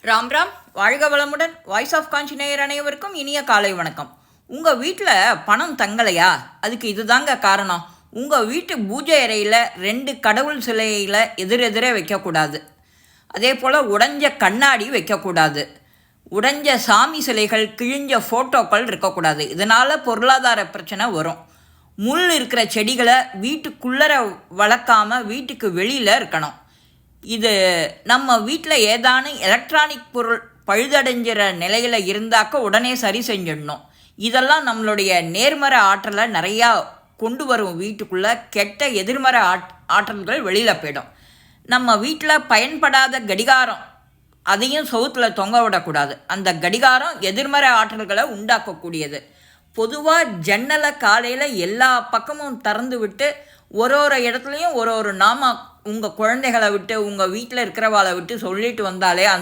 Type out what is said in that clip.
ராம் ராம், வாழ்க வளமுடன். Voice of காஞ்சி நேயர் அனைவருக்கும் இனிய காலை வணக்கம். உங்கள் வீட்டில் பணம் தங்கலையா? அதுக்கு இதுதாங்க காரணம். உங்கள் வீட்டு பூஜை அறையில் 2 கடவுள் சிலையில் எதிரெதிரே வைக்கக்கூடாது. அதே போல் உடைஞ்ச கண்ணாடி வைக்கக்கூடாது. உடைஞ்ச சாமி சிலைகள், கிழிஞ்ச ஃபோட்டோக்கள் இருக்கக்கூடாது. இதனால் பொருளாதார பிரச்சனை வரும். முள் இருக்கிற செடிகளை வீட்டுக்குள்ளே வளர்க்காமல் வீட்டுக்கு வெளியில் இருக்கணும். இது நம்ம வீட்டில் ஏதானும் எலக்ட்ரானிக் பொருள் பழுதடைஞ்சிற நிலையில் இருந்தாக்க உடனே சரி செஞ்சிடணும். இதெல்லாம் நம்மளுடைய நேர்மறை ஆற்றலை நிறையா கொண்டு வரும். வீட்டுக்குள்ளே கெட்ட எதிர்மறை ஆற்றல்கள் வெளியில் போயிடும். நம்ம வீட்டில் பயன்படாத கடிகாரம், அதையும் சவுத்தில் தொங்க விடக்கூடாது. அந்த கடிகாரம் எதிர்மறை ஆற்றல்களை உண்டாக்கக்கூடியது. பொதுவாக ஜன்னலை காலையில் எல்லா பக்கமும் திறந்து விட்டு ஒரு இடத்துலையும் ஒரு நாம உங்கள் குழந்தைகளை விட்டு, உங்கள் வீட்டில் இருக்கிறவாளை விட்டு சொல்லிட்டு வந்தாலே